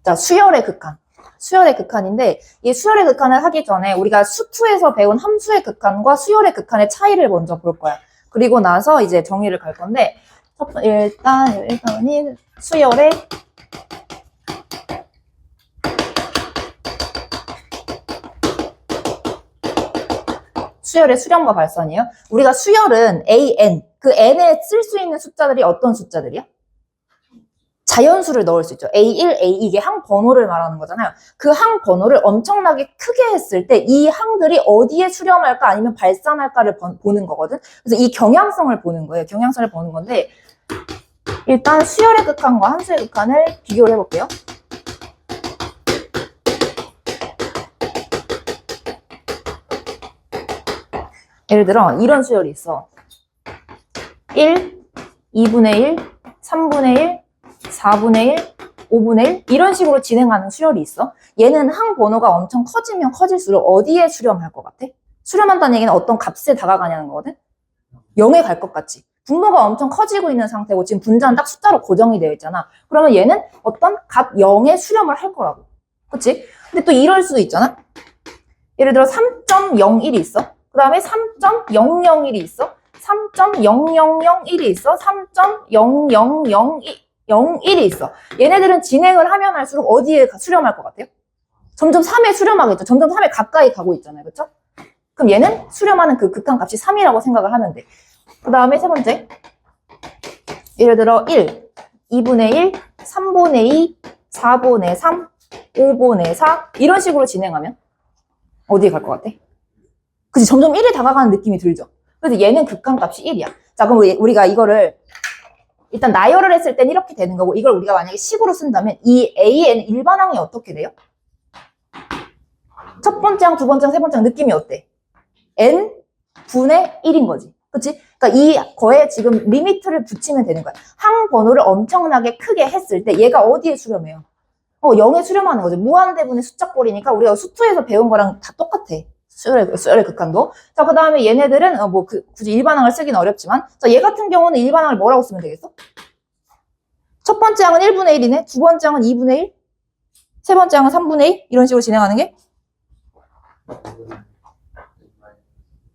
자, 수열의 극한. 수열의 극한인데 이 수열의 극한을 하기 전에 우리가 수투에서 배운 함수의 극한과 수열의 극한의 차이를 먼저 볼 거야. 그리고 나서 이제 정의를 갈 건데 일단은 수열의 수렴과 발산이에요. 우리가 수열은 AN, 그 N에 쓸 수 있는 숫자들이 어떤 숫자들이야? 자연수를 넣을 수 있죠. A1, A2 이게 항 번호를 말하는 거잖아요. 그 항 번호를 엄청나게 크게 했을 때 이 항들이 어디에 수렴할까 아니면 발산할까를 보는 거거든. 그래서 이 경향성을 보는 거예요. 경향성을 보는 건데 일단 수열의 극한과 함수의 극한을 비교를 해볼게요. 예를 들어 이런 수열이 있어. 1, 2분의 1, 3분의 1, 4분의 1, 5분의 1 이런 식으로 진행하는 수열이 있어. 얘는 항 번호가 엄청 커지면 커질수록 어디에 수렴할 것 같아? 수렴한다는 얘기는 어떤 값에 다가가냐는 거거든? 0에 갈 것 같지. 분모가 엄청 커지고 있는 상태고 지금 분자는 딱 숫자로 고정이 되어 있잖아. 그러면 얘는 어떤 값 0에 수렴을 할 거라고. 그치? 근데 또 이럴 수도 있잖아. 예를 들어 3.01이 있어. 그 다음에 3.001이 있어. 3.0001이 있어. 3.0001이 있어. 얘네들은 진행을 하면 할수록 어디에 수렴할 것 같아요? 점점 3에 수렴하겠죠. 점점 3에 가까이 가고 있잖아요. 그렇죠? 그럼 얘는 수렴하는 그 극한값이 3이라고 생각을 하면 돼. 그 다음에 세 번째. 예를 들어 1, 2분의 1, 3분의 2, 4분의 3, 5분의 4 이런 식으로 진행하면 어디에 갈 것 같아? 그치? 점점 1에 다가가는 느낌이 들죠? 그래서 얘는 극한값이 1이야. 자, 그럼 우리가 이거를 일단 나열을 했을 땐 이렇게 되는 거고 이걸 우리가 만약에 식으로 쓴다면 이 AN 일반항이 어떻게 돼요? 첫 번째 항, 두 번째 항, 세 번째 항 느낌이 어때? N 분의 1인 거지. 그치? 그러니까 이 거에 지금 리미트를 붙이면 되는 거야. 항 번호를 엄청나게 크게 했을 때 얘가 어디에 수렴해요? 0에 수렴하는 거죠. 무한대분의 숫자꼴이니까 우리가 수투에서 배운 거랑 다 똑같아. 수열의 극한도. 자, 그 다음에 얘네들은 굳이 일반항을 쓰기는 어렵지만 자, 얘 같은 경우는 일반항을 뭐라고 쓰면 되겠어? 첫 번째 항은 1분의 1이네. 두 번째 항은 2분의 1. 세 번째 항은 3분의 1. 이런 식으로 진행하는 게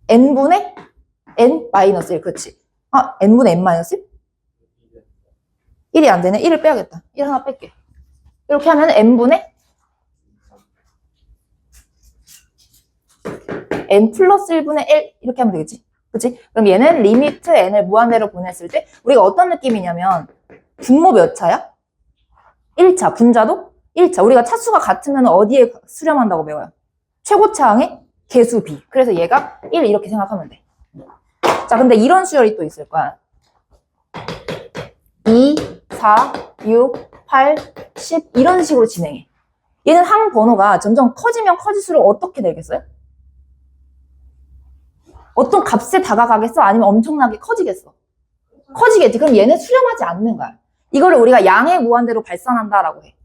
n분의 n-1. 그렇지. 아, n분의 n-1? 1이 안 되네. 1을 빼야겠다. 1 하나 뺄게. 이렇게 하면 n분의 n 플러스 1분의 1 이렇게 하면 되겠지. 그치? 그럼 얘는 리미트 n을 무한대로 보냈을 때 우리가 어떤 느낌이냐면 분모 몇 차야? 1차. 분자도 1차. 우리가 차수가 같으면 어디에 수렴한다고 배워요? 최고차항의 개수 b. 그래서 얘가 1 이렇게 생각하면 돼. 자, 근데 이런 수열이 또 있을 거야. 2, 4, 6, 8, 10 이런 식으로 진행해. 얘는 항 번호가 점점 커지면 커질수록 어떻게 되겠어요? 어떤 값에 다가가겠어? 아니면 엄청나게 커지겠어? 커지겠지. 그럼 얘는 수렴하지 않는 거야. 이거를 우리가 양의 무한대로 발산한다라고 해.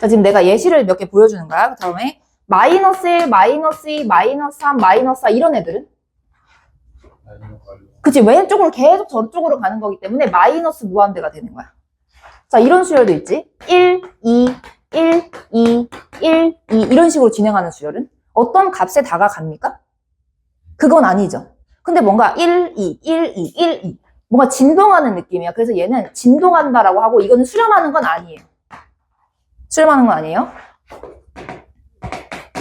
자, 지금 내가 예시를 몇 개 보여주는 거야. 그 다음에 마이너스 1, 마이너스 2, 마이너스 3, 마이너스 4 이런 애들은? 그치. 왼쪽으로 계속 저쪽으로 가는 거기 때문에 마이너스 무한대가 되는 거야. 자, 이런 수열도 있지. 1, 2, 1, 2, 1, 2 이런 식으로 진행하는 수열은 어떤 값에 다가갑니까? 그건 아니죠. 근데 뭔가 1, 2, 1, 2, 1, 2 뭔가 진동하는 느낌이야. 그래서 얘는 진동한다라고 하고 이거는 수렴하는 건 아니에요. 수렴하는 건 아니에요.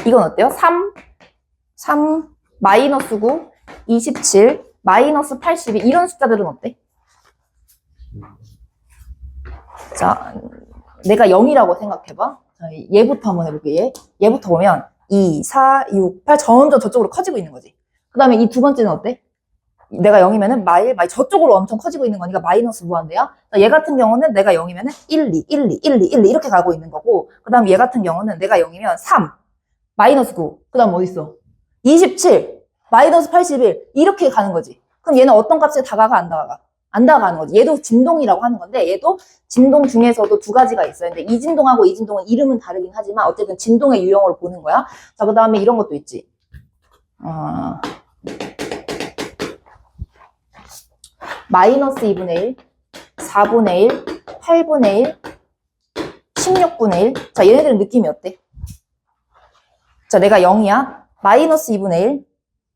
이건 어때요? 3, 마이너스 9, 27, 마이너스 82 이런 숫자들은 어때? 자, 내가 0이라고 생각해봐. 자, 얘부터 한번 해볼게. 얘부터 보면 2, 4, 6, 8 점점 저쪽으로 커지고 있는 거지. 그 다음에 이 두 번째는 어때? 내가 0이면은 저쪽으로 엄청 커지고 있는 거니까 마이너스 무한대야. 얘 같은 경우는 내가 0이면은 1, 2, 1, 2, 1, 2, 1, 2 이렇게 가고 있는 거고 그 다음 얘 같은 경우는 내가 0이면 3, 마이너스 9, 그 다음 어디 있어? 27, 마이너스 81 이렇게 가는 거지. 그럼 얘는 어떤 값에 다가가 안 다가가? 안 다가가는 거지. 얘도 진동이라고 하는 건데 얘도 진동 중에서도 두 가지가 있어요. 근데 이 진동하고 이 진동은 이름은 다르긴 하지만 어쨌든 진동의 유형으로 보는 거야. 자, 그 다음에 이런 것도 있지. 마이너스 2분의 1, 4분의 1, 8분의 1, 16분의 1. 자, 얘네들은 느낌이 어때? 자, 내가 0이야. 마이너스 2분의 1,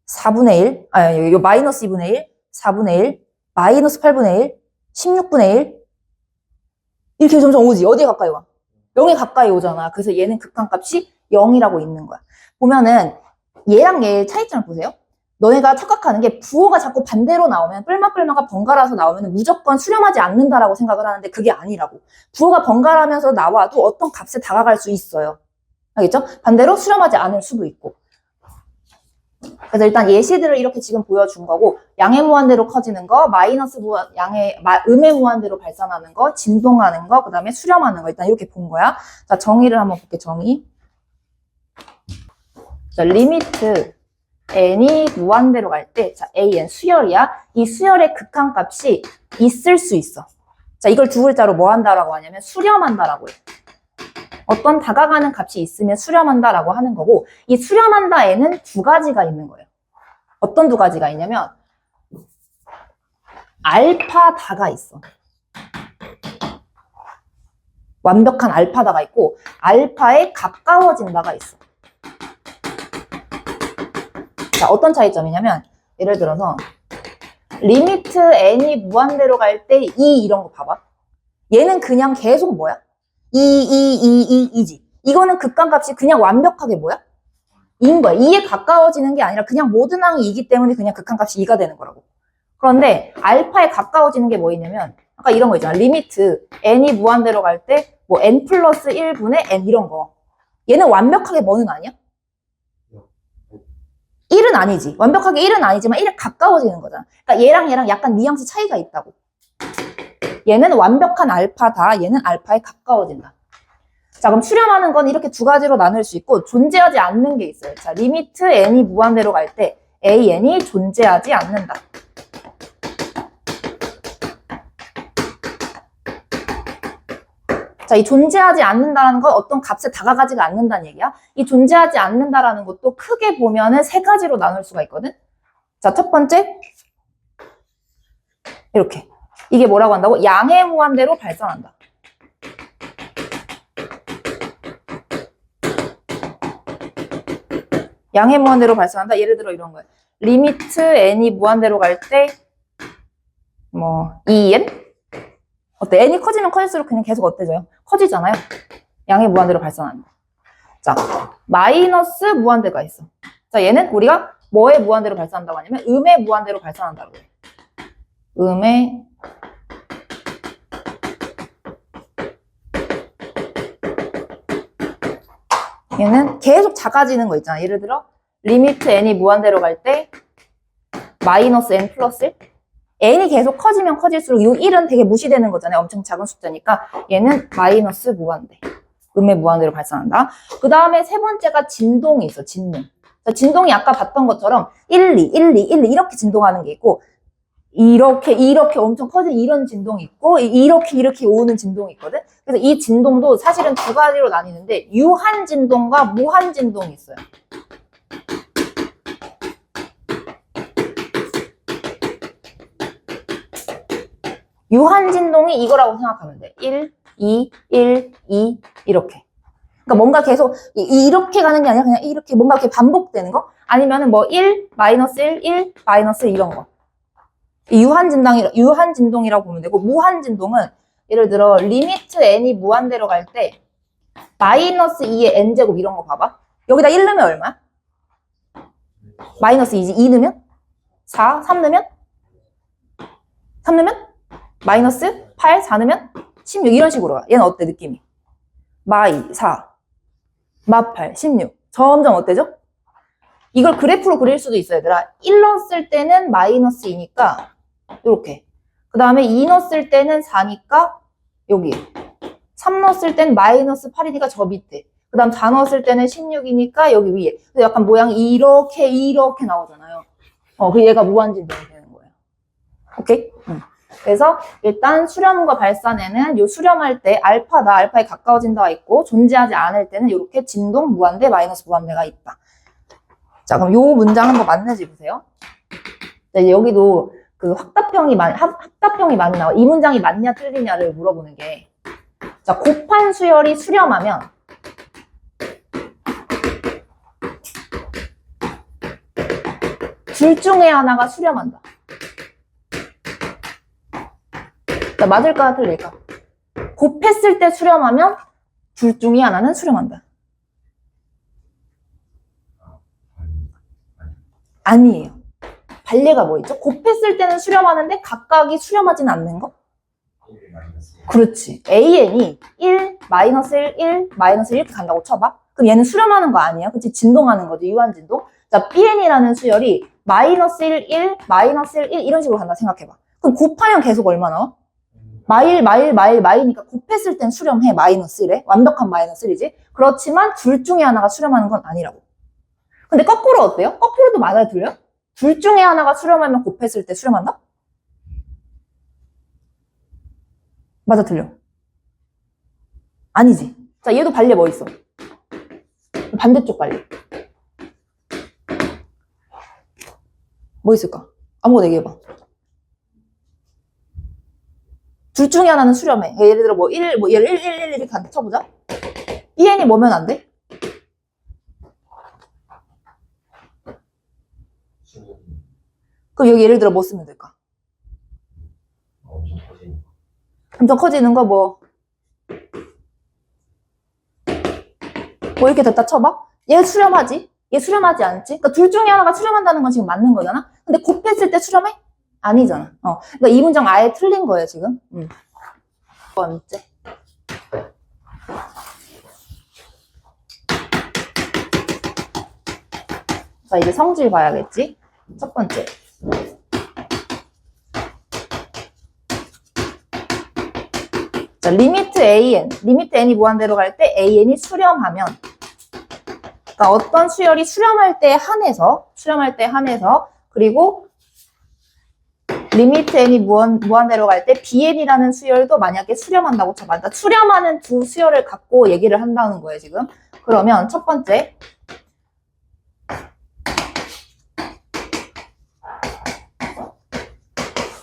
4분의 1, 이거 마이너스 2분의 1, 4분의 1, 마이너스 8분의 1, 16분의 1. 이렇게 점점 오지. 어디에 가까이 와? 0에 가까이 오잖아. 그래서 얘는 극한값이 0이라고 있는 거야. 보면은 얘랑 얘의 차이점을 보세요. 너네가 착각하는 게 부호가 자꾸 반대로 나오면 뿔마가 번갈아서 나오면 무조건 수렴하지 않는다라고 생각을 하는데 그게 아니라고. 부호가 번갈아면서 나와도 어떤 값에 다가갈 수 있어요. 알겠죠? 반대로 수렴하지 않을 수도 있고. 그래서 일단 예시들을 이렇게 지금 보여준 거고, 양의 무한대로 커지는 거, 음의 무한대로 발산하는 거, 진동하는 거, 그 다음에 수렴하는 거, 일단 이렇게 본 거야. 자, 정의를 한번 볼게, 정의. 자, 리미트 n이 무한대로 갈 때, 자, an, 수열이야. 이 수열의 극한값이 있을 수 있어. 자, 이걸 두 글자로 뭐 한다라고 하냐면, 수렴한다라고 해. 어떤 다가가는 값이 있으면 수렴한다라고 하는 거고, 이 수렴한다에는 두 가지가 있는 거예요. 어떤 두 가지가 있냐면 알파다가 있어. 완벽한 알파다가 있고 알파에 가까워진다가 있어. 자, 어떤 차이점이냐면 예를 들어서 리미트 n이 무한대로 갈 때 2 이런 거 봐봐. 얘는 그냥 계속 뭐야? 2지. 이거는 극한값이 그냥 완벽하게 뭐야? 2인 거야. 2에 가까워지는 게 아니라 그냥 모든 항이 2이기 때문에 그냥 극한값이 2가 되는 거라고. 그런데 알파에 가까워지는 게 뭐 있냐면 아까 이런 거 있잖아. 리미트 n이 무한대로 갈 때 뭐 n 플러스 1분의 n 이런 거. 얘는 완벽하게 뭐는 아니야? 1은 아니지. 완벽하게 1은 아니지만 1에 가까워지는 거잖아. 그러니까 얘랑 약간 뉘앙스 차이가 있다고. 얘는 완벽한 알파다. 얘는 알파에 가까워진다. 자, 그럼 수렴하는 건 이렇게 두 가지로 나눌 수 있고 존재하지 않는 게 있어요. 자, 리미트 n이 무한대로 갈 때 an이 존재하지 않는다. 자, 이 존재하지 않는다라는 건 어떤 값에 다가가지가 않는다는 얘기야. 이 존재하지 않는다라는 것도 크게 보면은 세 가지로 나눌 수가 있거든. 자, 첫 번째 이렇게. 이게 뭐라고 한다고? 양의 무한대로 발산한다. 양의 무한대로 발산한다. 예를 들어 이런 거야. 리미트 n이 무한대로 갈 때 뭐 2n? 어때? n이 커지면 커질수록 그냥 계속 어때져요? 커지잖아요. 양의 무한대로 발산한다. 자, 마이너스 무한대가 있어. 자, 얘는 우리가 뭐의 무한대로 발산한다고 하냐면 음의 무한대로 발산한다고 해. 음의 얘는 계속 작아지는 거 있잖아. 예를 들어 리미트 n이 무한대로 갈 때 마이너스 n 플러스 1. n이 계속 커지면 커질수록 이 1은 되게 무시되는 거잖아요. 엄청 작은 숫자니까 얘는 마이너스 무한대. 음의 무한대로 발산한다. 그 다음에 세 번째가 진동이 있어. 진동. 자, 진동이 아까 봤던 것처럼 1, 2, 1, 2, 1, 2 이렇게 진동하는 게 있고 이렇게 엄청 커진 이런 진동이 있고 이렇게 오는 진동이 있거든. 그래서 이 진동도 사실은 두 가지로 나뉘는데 유한 진동과 무한 진동이 있어요. 유한 진동이 이거라고 생각하면 돼. 1, 2, 1, 2 이렇게. 그러니까 뭔가 계속 이렇게 가는 게 아니라 그냥 이렇게 뭔가 이렇게 반복되는 거? 아니면은 뭐 1, 마이너스 1, 1, 마이너스 이런 거. 유한 진동이라고 보면 되고 무한 진동은 예를 들어 리미트 n이 무한대로 갈 때 마이너스 2의 n제곱 이런 거 봐봐. 여기다 1 넣으면 얼마야? 마이너스 2지. 2 넣으면? 4, 3 넣으면? 3 넣으면? 마이너스 8, 4 넣으면? 16 이런 식으로 가. 얘는 어때 느낌이? 마이 4, 마 8, 16 점점 어때죠? 이걸 그래프로 그릴 수도 있어요 얘들아. 1 넣었을 때는 마이너스 2니까 이렇게. 그 다음에 2 넣었을 때는 4니까 여기. 3 넣었을 때는 마이너스 8이니까 저 밑에. 그 다음 4 넣었을 때는 16이니까 여기 위에. 그래서 약간 모양이 이렇게 나오잖아요. 그 얘가 무한진동이 되는 거예요. 오케이? 그래서 일단 수렴과 발산에는 요 수렴할 때 알파다, 알파에 가까워진다가 있고 존재하지 않을 때는 이렇게 진동, 무한대, 마이너스 무한대가 있다. 자, 그럼 요 문장 한번 만나지 보세요. 자, 여기도 그 합답형이 많이 나와. 이 문장이 맞냐 틀리냐를 물어보는 게. 자, 곱한 수열이 수렴하면 둘 중에 하나가 수렴한다. 자, 맞을까 틀릴까? 곱했을 때 수렴하면 둘 중에 하나는 수렴한다. 아니에요. 반례가 뭐 있죠? 곱했을 때는 수렴하는데 각각이 수렴하지는 않는 거? 그렇지. AN이 1, 마이너스 1, 1, 마이너스 1 이렇게 간다고 쳐봐. 그럼 얘는 수렴하는 거 아니야? 그치? 진동하는 거지. 유한진동. 자, BN이라는 수열이 마이너스 1, 1, 마이너스 1, 1 이런 식으로 간다 생각해봐. 그럼 곱하면 계속 얼마 나와? 마이니까 곱했을 땐 수렴해. 마이너스 1에. 완벽한 마이너스 1이지. 그렇지만 둘 중에 하나가 수렴하는 건 아니라고. 근데 거꾸로 어때요? 거꾸로도 맞아요, 들려? 둘 중에 하나가 수렴하면 곱했을 때 수렴한다? 맞아, 들려? 아니지. 자, 얘도 반례 뭐 있어? 반대쪽 반례. 뭐 있을까? 아무거나 얘기해봐. 둘 중에 하나는 수렴해. 예를 들어 뭐 1, 뭐 얘를 1, 1, 1 이렇게 간다 쳐보자. EN이 뭐면 안 돼? 그럼 여기 예를 들어 뭐 쓰면 될까? 엄청 커지는 거 뭐 이렇게 됐다 쳐봐? 얘 수렴하지? 얘 수렴하지 않지? 그러니까 둘 중에 하나가 수렴한다는 건 지금 맞는 거잖아? 근데 곱했을 때 수렴해? 아니잖아. 그러니까 이 문장 아예 틀린 거예요, 지금. 두 번째. 자, 이제 성질 봐야겠지? 첫 번째. 자, 리미트 n이 무한대로 갈 때 an이 수렴하면, 그러니까 어떤 수열이 수렴할 때 한해서, 그리고 리미트 n이 무한대로 갈 때 bn이라는 수열도 만약에 수렴한다고 쳐봐. 그러니까 수렴하는 두 수열을 갖고 얘기를 한다는 거예요, 지금. 그러면 첫 번째.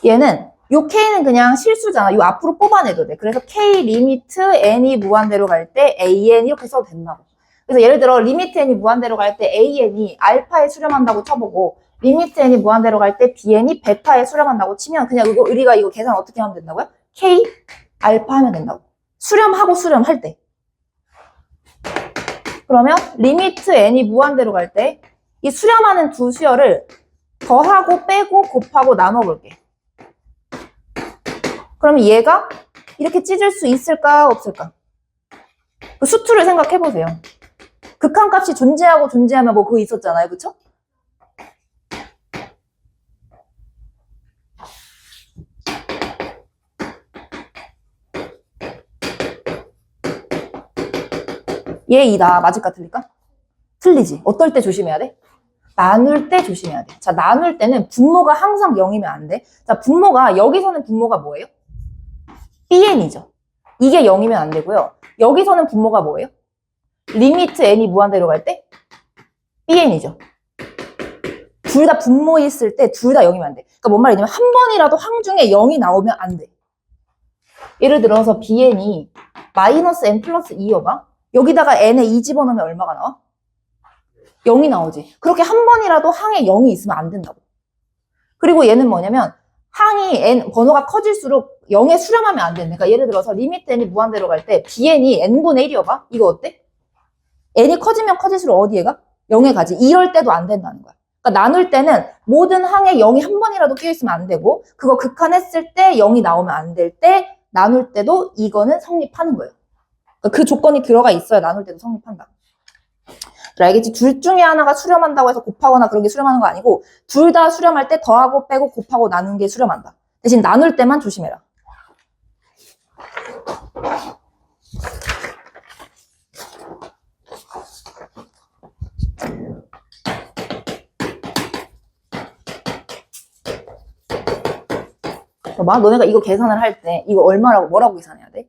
얘는 요 K는 그냥 실수잖아. 요 앞으로 뽑아내도 돼. 그래서 K 리미트 n이 무한대로 갈 때 AN 이렇게 써도 된다고. 그래서 예를 들어 리미트 n이 무한대로 갈 때 AN이 알파에 수렴한다고 쳐보고 리미트 n이 무한대로 갈 때 BN이 베타에 수렴한다고 치면 그냥 우리가 이거 계산 어떻게 하면 된다고요? K 알파 하면 된다고. 수렴하고 수렴할 때. 그러면 리미트 n이 무한대로 갈 때 이 수렴하는 두 수열을 더하고 빼고 곱하고 나눠볼게. 그러면 얘가 이렇게 찢을 수 있을까 없을까? 그 수투를 생각해보세요. 극한값이 존재하고 존재하면 뭐 그거 있었잖아요. 그쵸? 얘 2다. 맞을까 틀릴까? 틀리지. 어떨 때 조심해야 돼? 나눌 때 조심해야 돼. 자, 나눌 때는 분모가 항상 0이면 안 돼. 자, 여기서는 분모가 뭐예요? BN이죠. 이게 0이면 안 되고요. 여기서는 분모가 뭐예요? 리미트 n이 무한대로 갈 때 BN이죠. 둘 다 분모있을 때 둘 다 0이면 안 돼. 그러니까 뭔 말이냐면 한 번이라도 항 중에 0이 나오면 안 돼. 예를 들어서 BN이 마이너스 n 플러스 2여봐. 여기다가 n에 2 집어넣으면 얼마가 나와? 0이 나오지. 그렇게 한 번이라도 항에 0이 있으면 안 된다고. 그리고 얘는 뭐냐면 항이 번호가 커질수록 0에 수렴하면 안 된다. 그러니까 예를 들어서 리미트 n이 무한대로 갈 때 bn이 n분의 1이어봐. 이거 어때? n이 커지면 커질수록 어디에 가? 0에 가지. 이럴 때도 안 된다는 거야. 그러니까 나눌 때는 모든 항에 0이 한 번이라도 끼어있으면 안 되고 그거 극한했을 때 0이 나오면 안 될 때 나눌 때도 이거는 성립하는 거예요. 그러니까 그 조건이 들어가 있어야 나눌 때도 성립한다. 알겠지? 둘 중에 하나가 수렴한다고 해서 곱하거나 그런 게 수렴하는 거 아니고 둘 다 수렴할 때 더하고 빼고 곱하고 나눈 게 수렴한다. 대신 나눌 때만 조심해라. 봐봐, 너네가 이거 계산을 할 때 이거 뭐라고 계산해야 돼?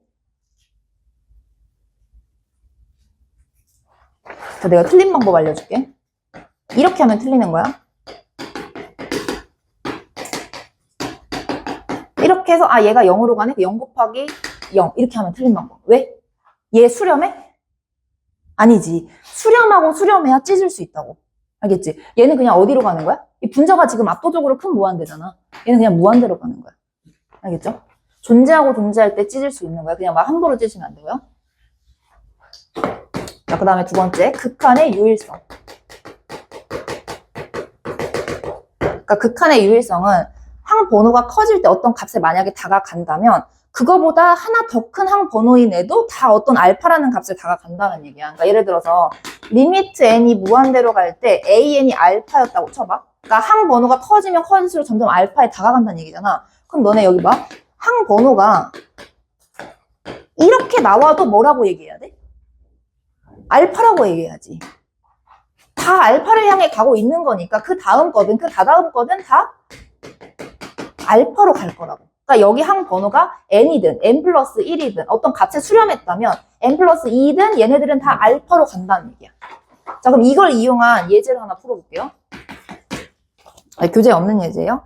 자, 내가 틀린 방법 알려줄게. 이렇게 하면 틀리는 거야. 이렇게 해서 얘가 0으로 가네? 0 곱하기 0 이렇게 하면 틀린 방법. 왜? 얘 수렴해? 아니지. 수렴하고 수렴해야 찢을 수 있다고. 알겠지? 얘는 그냥 어디로 가는 거야? 이 분자가 지금 압도적으로 큰 무한대잖아. 얘는 그냥 무한대로 가는 거야. 알겠죠? 존재하고 존재할 때 찢을 수 있는 거야. 그냥 막 함부로 찢으면 안 되고요. 자, 그 다음에 두 번째, 극한의 유일성. 그러니까 극한의 유일성은 항번호가 커질 때 어떤 값에 만약에 다가간다면 그거보다 하나 더 큰 항번호인 애도 다 어떤 알파라는 값에 다가간다는 얘기야. 그러니까 예를 들어서 리미트 n이 무한대로 갈 때 an이 알파였다고 쳐봐. 그러니까 항번호가 커지면 커질수록 점점 알파에 다가간다는 얘기잖아. 그럼 너네 여기 봐. 항번호가 이렇게 나와도 뭐라고 얘기해야 돼? 알파라고 얘기해야지. 다 알파를 향해 가고 있는 거니까 그 다음 거든 그 다다음 거든 다 알파로 갈 거라고. 그러니까 여기 항번호가 n이든 n 플러스 1이든 어떤 값에 수렴했다면 n 플러스 2든 얘네들은 다 알파로 간다는 얘기야. 자, 그럼 이걸 이용한 예제를 하나 풀어볼게요. 아니, 교재에 없는 예제예요.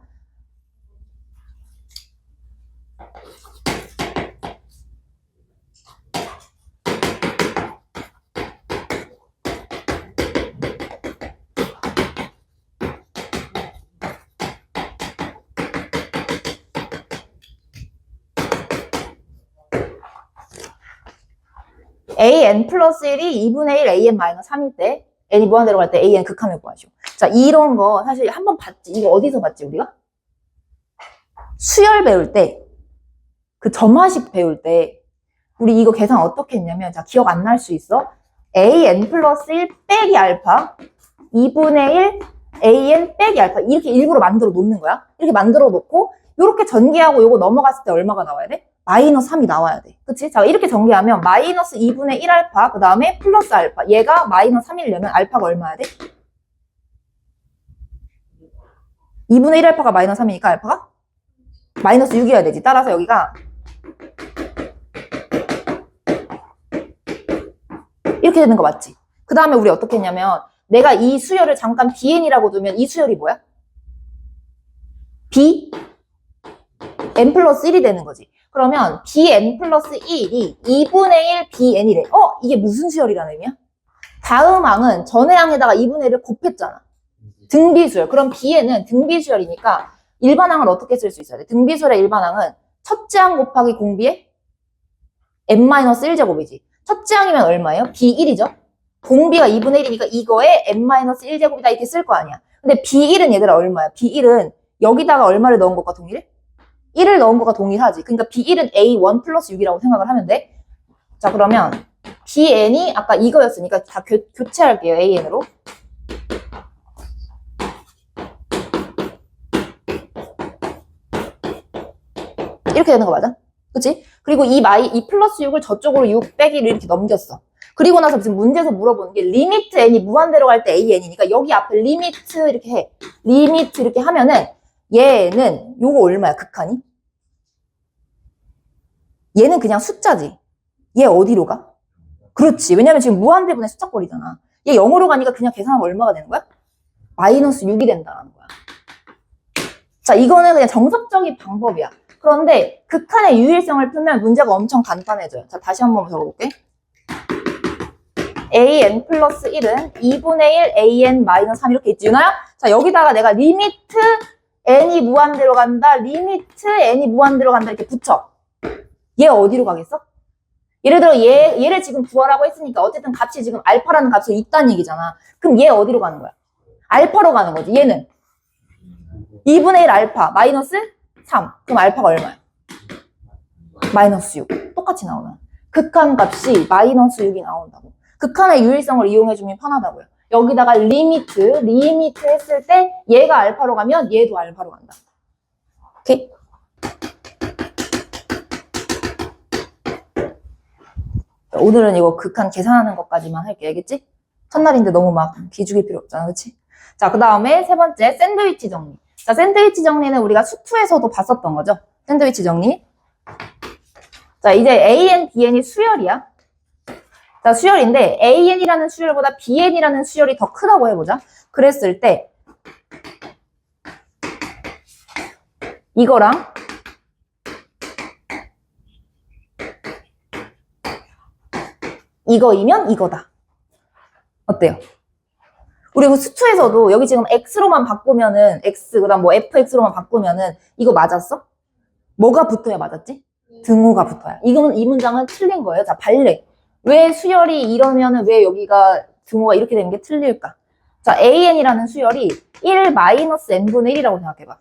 an 플러스 1이 2분의 1 an 마이너스 3일 때 n이 무한대로 갈 때 an 극한을 구하시오. 자, 이런 거 사실 한번 봤지. 이거 어디서 봤지 우리가? 수열 배울 때, 그 점화식 배울 때 우리 이거 계산 어떻게 했냐면, 자, 기억 안 날 수 있어? an 플러스 1 빼기 알파 2분의 1 an 빼기 알파 이렇게 일부러 만들어 놓는 거야. 이렇게 만들어 놓고 이렇게 전개하고 요거 넘어갔을 때 얼마가 나와야 돼? 마이너스 3이 나와야 돼. 그치? 자, 이렇게 전개하면 마이너스 2분의 1 알파 그 다음에 플러스 알파 얘가 마이너스 3이려면 알파가 얼마야 돼? 2분의 1 알파가 마이너스 3이니까 알파가 마이너스 6이어야 되지. 따라서 여기가 이렇게 되는 거 맞지? 그 다음에 우리 어떻게 했냐면 내가 이 수열을 잠깐 bn이라고 두면 이 수열이 뭐야? b n 플러스 1이 되는 거지. 그러면 bn 플러스 1이 2분의 1 bn이래. 이게 무슨 수열이라는 의미야? 다음 항은 전의 항에다가 2분의 1을 곱했잖아. 등비수열. 그럼 bn은 등비수열이니까 일반항을 어떻게 쓸 수 있어야 돼? 등비수열의 일반항은 첫째 항 곱하기 공비의 n-1제곱이지. 첫째 항이면 얼마예요? b1이죠? 공비가 2분의 1이니까 이거에 n-1제곱이다 이렇게 쓸 거 아니야. 근데 b1은 얘들아 얼마야? b1은 여기다가 얼마를 넣은 것과 동일해? 1을 넣은 것과 동일하지. 그러니까 b1은 a1 플러스 6이라고 생각을 하면 돼. 자, 그러면 bn이 아까 이거였으니까 다 교체할게요. an으로. 이렇게 되는 거 맞아? 그치? 그리고 이 플러스 6을 저쪽으로 6 빼기를 이렇게 넘겼어. 그리고 나서 지금 문제에서 물어보는 게 리미트 n이 무한대로 갈 때 an이니까 여기 앞에 리미트 이렇게 해. 리미트 이렇게 하면은 얘는 요거 얼마야? 극한이? 얘는 그냥 숫자지. 얘 어디로 가? 그렇지. 왜냐면 지금 무한대분의 숫자꼴이잖아. 얘 0으로 가니까 그냥 계산하면 얼마가 되는 거야? 마이너스 6이 된다는 거야. 자, 이거는 그냥 정석적인 방법이야. 그런데 극한의 유일성을 풀면 문제가 엄청 간단해져요. 자, 다시 한번 적어볼게. an 플러스 1은 2분의 1 an 마이너스 3 이렇게 있지, 유나야? 자, 여기다가 내가 리미트 n이 무한대로 간다, 리미트 n이 무한대로 간다 이렇게 붙여. 얘 어디로 가겠어? 예를 들어 얘를 지금 구하라고 했으니까 어쨌든 값이 지금 알파라는 값이 있다는 얘기잖아. 그럼 얘 어디로 가는 거야? 알파로 가는 거지. 얘는 2분의 1 알파 마이너스 3. 그럼 알파가 얼마야? 마이너스 6. 똑같이 나오면 극한 값이 마이너스 6이 나온다고. 극한의 유일성을 이용해주면 편하다고요. 여기다가 리미트 했을 때 얘가 알파로 가면 얘도 알파로 간다. 오케이? 오늘은 이거 극한 계산하는 것까지만 할게. 알겠지? 첫날인데 너무 막 기죽일 필요 없잖아. 그치? 자, 그 다음에 세 번째 샌드위치 정리. 자, 샌드위치 정리는 우리가 수투에서도 봤었던 거죠. 샌드위치 정리. 자, 이제 AN, BN이 수열이야. 자, 수열인데 AN이라는 수열보다 BN이라는 수열이 더 크다고 해보자. 그랬을 때 이거랑 이거이면 이거다. 어때요? 우리 수투에서도 여기 지금 x로만 바꾸면은 x 그다음 뭐 fx로만 바꾸면은 이거 맞았어? 뭐가 붙어야 맞았지? 등호가 붙어야. 이거는 이 문장은 틀린 거예요. 자, 발레. 왜 수열이 이러면은 왜 여기가 등호가 이렇게 되는 게 틀릴까? 자, an이라는 수열이 1-n분의 1이라고 생각해봐.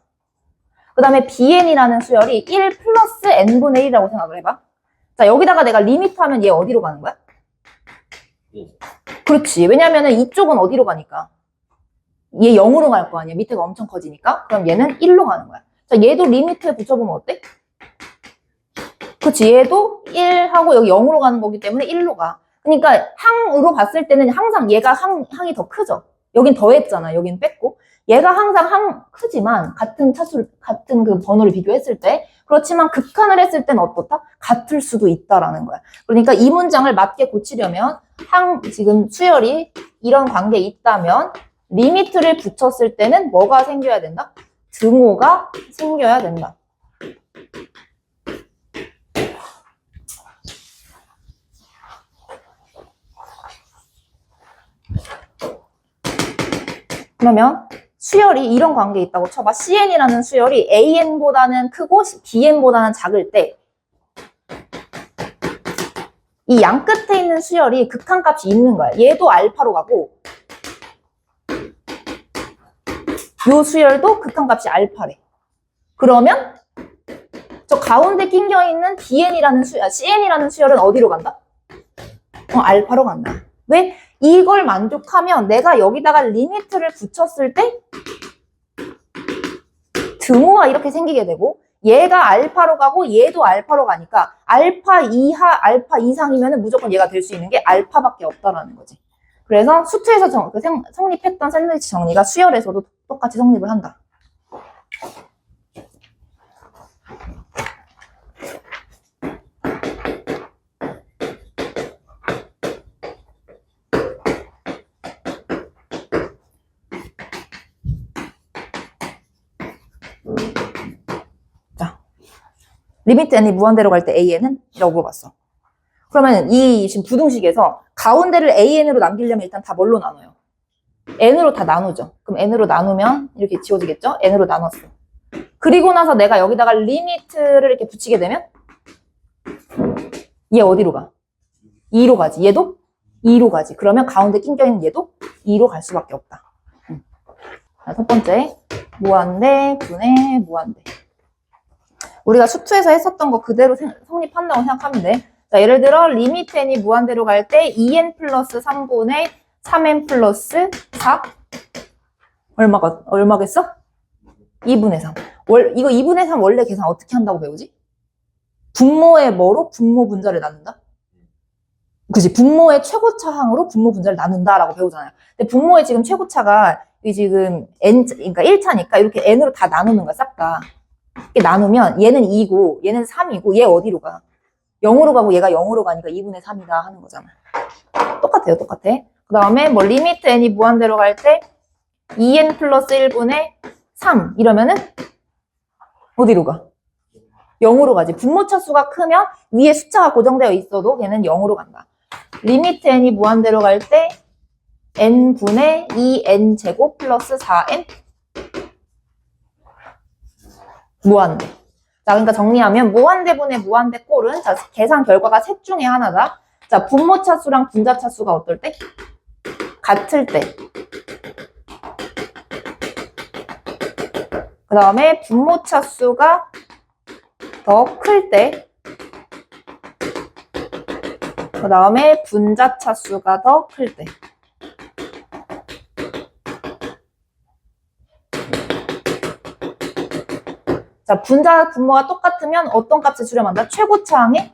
그 다음에 bn이라는 수열이 1 플러스 n분의 1이라고 생각을 해봐. 자, 여기다가 내가 리미트 하면 얘 어디로 가는 거야? 그렇지. 왜냐면은 이쪽은 어디로 가니까? 얘 0으로 갈 거 아니야. 밑에가 엄청 커지니까. 그럼 얘는 1로 가는 거야. 자, 얘도 리미트에 붙여보면 어때? 그렇지. 얘도 1하고 여기 0으로 가는 거기 때문에 1로 가. 그러니까 항으로 봤을 때는 항상 얘가 항이 더 크죠. 여긴 더했잖아. 여긴 뺐고. 얘가 항상 항 크지만 같은 같은 그 번호를 비교했을 때 그렇지만 극한을 했을 때는 어떻다? 같을 수도 있다라는 거야. 그러니까 이 문장을 맞게 고치려면 지금 수열이 이런 관계에 있다면 리미트를 붙였을 때는 뭐가 생겨야 된다? 등호가 생겨야 된다. 그러면 수열이 이런 관계에 있다고 쳐봐. CN이라는 수열이 AN보다는 크고 BN보다는 작을 때 이 양 끝에 있는 수열이 극한값이 있는 거야. 얘도 알파로 가고 요 수열도 극한값이 알파래. 그러면 저 가운데 낑겨 있는 CN이라는 수열은 어디로 간다? 알파로 간다. 왜? 이걸 만족하면 내가 여기다가 리미트를 붙였을 때 등호가 이렇게 생기게 되고 얘가 알파로 가고 얘도 알파로 가니까 알파 이하, 알파 이상이면 무조건 얘가 될 수 있는 게 알파밖에 없다라는 거지. 그래서 수투에서 성립했던 샌드위치 정리가 수열에서도 똑같이 성립을 한다. 리미트 n이 무한대로 갈 때 an은? 이라고 물어봤어. 그러면 이 지금 부등식에서 가운데를 an으로 남기려면 일단 다 뭘로 나눠요? n으로 다 나누죠. 그럼 n으로 나누면 이렇게 지워지겠죠? n으로 나눴어. 그리고 나서 내가 여기다가 리미트를 이렇게 붙이게 되면 얘 어디로 가? 2로 가지. 얘도 2로 가지. 그러면 가운데 낑겨있는 얘도 2로 갈 수밖에 없다. 자, 첫 번째 무한대 분의 무한대. 우리가 수투에서 했었던 거 그대로 성립한다고 생각하면 돼. 자, 예를 들어 리미트 n이 무한대로 갈 때 2n 플러스 3분의 3n 플러스 4 얼마겠어? 2분의 3. 이거 2분의 3 원래 계산 어떻게 한다고 배우지? 분모의 뭐로 분모 분자를 나눈다? 그치? 분모의 최고차항으로 분모 분자를 나눈다라고 배우잖아요. 근데 분모의 지금 최고차가 지금 n, 그러니까 1차니까 이렇게 n으로 다 나누는 거야, 싹 다. 이렇게 나누면 얘는 2고 얘는 3이고 얘 어디로 가? 0으로 가고 얘가 0으로 가니까 2분의 3이다 하는 거잖아. 똑같아요. 똑같아. 그 다음에 뭐 리미트 n이 무한대로 갈 때 2n 플러스 1분의 3 이러면은 어디로 가? 0으로 가지. 분모차 수가 크면 위에 숫자가 고정되어 있어도 얘는 0으로 간다. 리미트 n이 무한대로 갈 때 n분의 2n 제곱 플러스 4n 무한대. 자, 그러니까 정리하면 무한대분의 무한대 꼴은 자, 계산 결과가 셋 중에 하나다. 자, 분모차수랑 분자차수가 어떨 때? 같을 때. 그 다음에 분모차수가 더 클 때. 그 다음에 분자차수가 더 클 때. 자, 분모가 똑같으면 어떤 값에 수렴한다? 최고차항의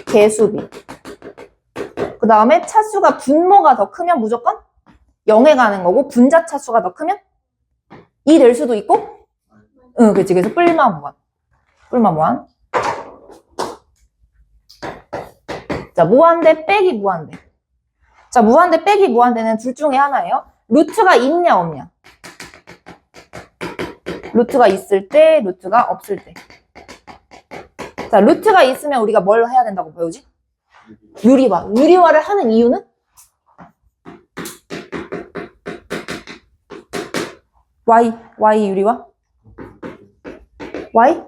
개수비. 그 다음에 차수가 분모가 더 크면 무조건 0에 가는 거고 분자 차수가 더 크면 2 될 수도 있고 응, 그치. 그래서 뿔마무한. 뿔마무한. 자, 무한대 빼기 무한대. 자, 무한대 빼기 무한대는 둘 중에 하나예요. 루트가 있냐 없냐. 루트가 있을 때, 루트가 없을 때. 자, 루트가 있으면 우리가 뭘 해야 된다고 배우지? 유리화. 유리화를 하는 이유는? Y 유리화? Y?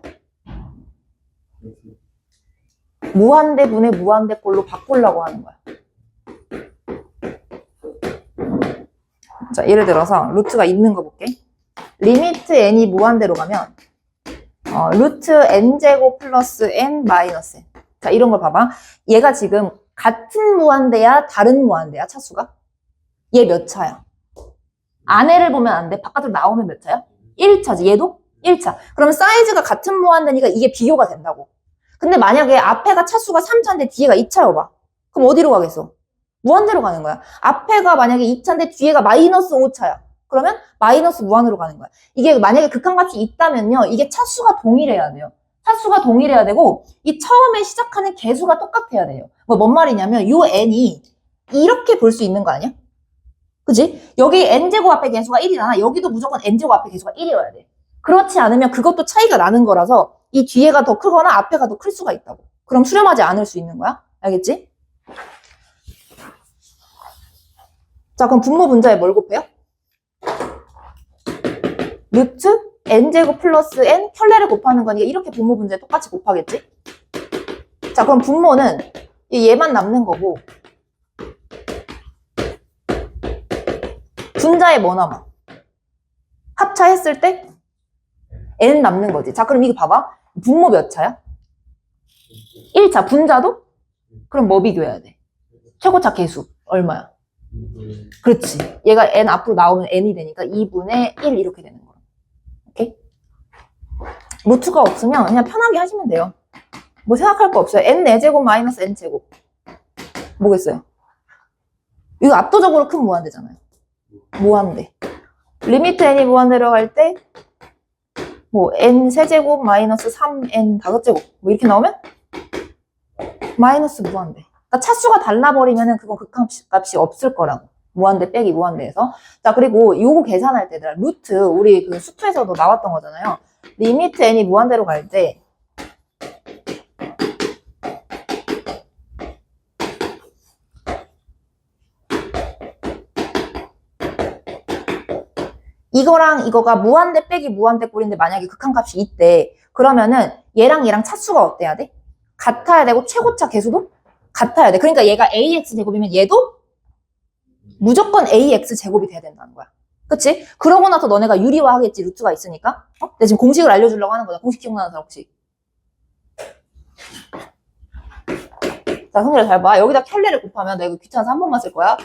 무한대분의 무한대꼴로 바꾸려고 하는 거야. 자, 예를 들어서 루트가 있는 거 볼게. 리미트 n이 무한대로 가면 루트 n제곱 플러스 n 마이너스 n. 자, 이런 걸 봐봐. 얘가 지금 같은 무한대야 다른 무한대야 차수가? 얘 몇 차야? 안에를 보면 안 돼. 바깥으로 나오면 몇 차야? 1차지. 얘도 1차. 그러면 사이즈가 같은 무한대니까 이게 비교가 된다고. 근데 만약에 앞에가 차수가 3차인데 뒤에가 2차여봐. 그럼 어디로 가겠어? 무한대로 가는 거야. 앞에가 만약에 2차인데 뒤에가 마이너스 5차야. 그러면 마이너스 무한으로 가는 거야. 이게 만약에 극한값이 있다면요. 이게 차수가 동일해야 돼요. 차수가 동일해야 되고 이 처음에 시작하는 개수가 똑같아야 돼요. 뭔 말이냐면 요 n이 이렇게 볼 수 있는 거 아니야? 그지? 여기 n제곱 앞에 개수가 1이잖아. 여기도 무조건 n제곱 앞에 개수가 1이어야 돼. 그렇지 않으면 그것도 차이가 나는 거라서 이 뒤에가 더 크거나 앞에가 더 클 수가 있다고. 그럼 수렴하지 않을 수 있는 거야. 알겠지? 자, 그럼 분모 분자에 뭘 곱해요? 루트 n제곱 플러스 n 켤레를 곱하는 거니까 이렇게 분모 분자에 똑같이 곱하겠지? 자, 그럼 분모는 얘만 남는 거고 분자에 뭐 남아? 합차했을 때 n 남는 거지. 자, 그럼 이거 봐봐. 분모 몇 차야? 1차. 분자도? 그럼 뭐 비교해야 돼? 최고차 개수. 얼마야? 그렇지. 얘가 n 앞으로 나오면 n이 되니까 2분의 1 이렇게 되는 거야. 오케이? 루트가 없으면 그냥 편하게 하시면 돼요. 뭐 생각할 거 없어요. n4제곱 마이너스 n제곱. 뭐겠어요? 이거 압도적으로 큰 무한대잖아요. 무한대. 리미트 n이 무한대로 갈 때 뭐 n 세제곱 마이너스 3n 다섯제곱 뭐 이렇게 나오면 마이너스 무한대. 그러니까 차수가 달라버리면은 그건 극한값이 없을 거라고. 무한대 빼기 무한대에서. 자, 그리고 요거 계산할 때 루트 우리 그 수투에서도 나왔던 거잖아요. 리미트 n이 무한대로 갈 때 이거랑 이거가 무한대 빼기 무한대 꼴인데 만약에 극한값이 있대. 그러면은 얘랑 얘랑 차수가 어때야 돼? 같아야 되고 최고차 개수도 같아야 돼. 그러니까 얘가 ax 제곱이면 얘도 무조건 ax 제곱이 돼야 된다는 거야. 그치? 그러고 나서 너네가 유리화 하겠지. 루트가 있으니까. 내가 지금 공식을 알려주려고 하는 거야. 공식 기억나는 사람 혹시? 자, 성질아 잘 봐. 여기다 켤레를 곱하면 내가 이거 귀찮아서 한 번만 쓸 거야.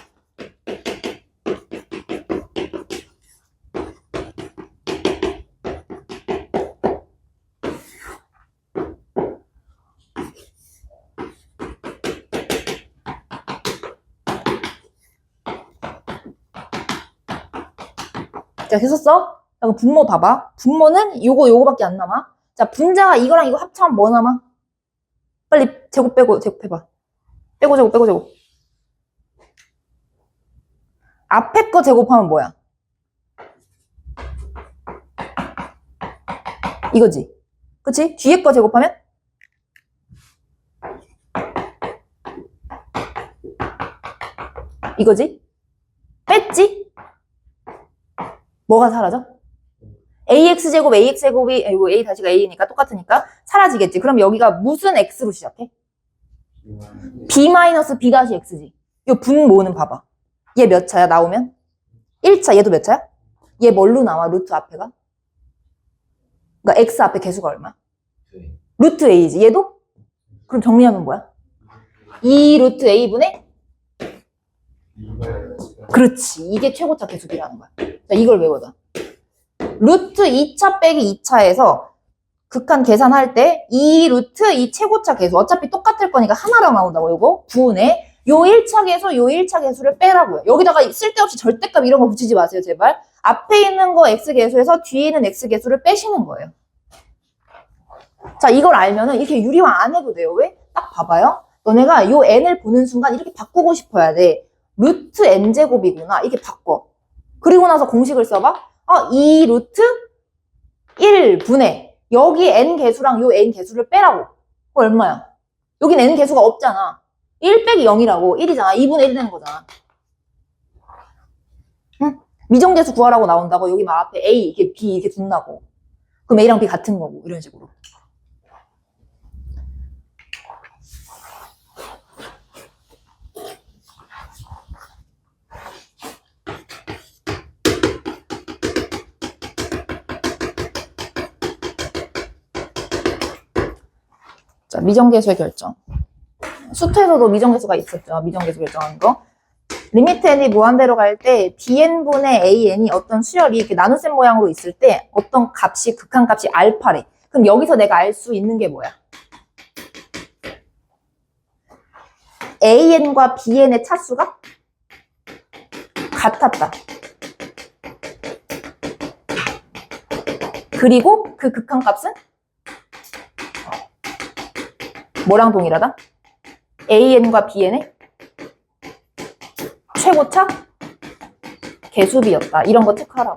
자, 했었어? 자, 그럼 분모 봐봐. 분모는 요거밖에 안 남아. 자, 분자가 이거랑 이거 합쳐면 뭐 남아? 빨리 제곱 빼고 제곱해봐. 빼고 제곱 빼고 제곱. 앞에 거 제곱하면 뭐야? 이거지. 그치? 뒤에 거 제곱하면? 이거지? 뺐지? 뭐가 사라져? ax제곱, ax제곱이, a 다시가 a니까 똑같으니까 사라지겠지. 그럼 여기가 무슨 x로 시작해? b-b 다시 x지. 이 분모는 봐봐. 얘 몇 차야, 나오면? 1차, 얘도 몇 차야? 얘 뭘로 나와, 루트 앞에가? 그러니까 x 앞에 개수가 얼마? 루트 a지. 얘도? 그럼 정리하면 뭐야? 2 루트 a분의? 그렇지. 이게 최고차 개수비라는 거야. 자, 이걸 외워둬. 루트 2차 빼기 2차에서 극한 계산할 때 이 루트 이 최고차 개수 어차피 똑같을 거니까 하나로 나온다고. 요거 구분해. 요 1차 개수 요 1차 개수를 빼라고요. 여기다가 쓸데없이 절대값 이런 거 붙이지 마세요 제발. 앞에 있는 거 x 개수에서 뒤에 있는 x 개수를 빼시는 거예요. 자, 이걸 알면은 이렇게 유리화 안 해도 돼요. 왜? 딱 봐봐요. 너네가 요 n을 보는 순간 이렇게 바꾸고 싶어야 돼. 루트 n제곱이구나. 이렇게 바꿔. 그리고 나서 공식을 써봐. 2 루트 1분의 여기 n 개수랑 요 n 개수를 빼라고. 그거 얼마야? 여긴 n 개수가 없잖아. 1 빼기 0이라고. 1이잖아. 2분의 1 되는 거잖아. 응? 미정계수 구하라고 나온다고. 여기 막 앞에 A, 이렇게 B 이렇게 둔다고. 그럼 A랑 B 같은 거고. 이런 식으로. 자, 미정계수의 결정. 수투에서도 미정계수가 있었죠. 미정계수 결정하는 거. 리미트 n이 무한대로 갈 때 bn분의 an이 어떤 수열이 이렇게 나눗셈 모양으로 있을 때 어떤 값이 극한값이 알파래. 그럼 여기서 내가 알 수 있는 게 뭐야? an과 bn의 차수가 같았다. 그리고 그 극한값은 뭐랑 동일하다? an과 bn의 최고차 개수비였다. 이런 거 체크하라고.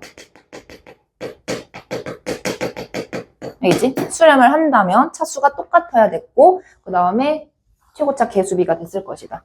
알겠지? 수렴을 한다면 차수가 똑같아야 됐고 그 다음에 최고차 개수비가 됐을 것이다.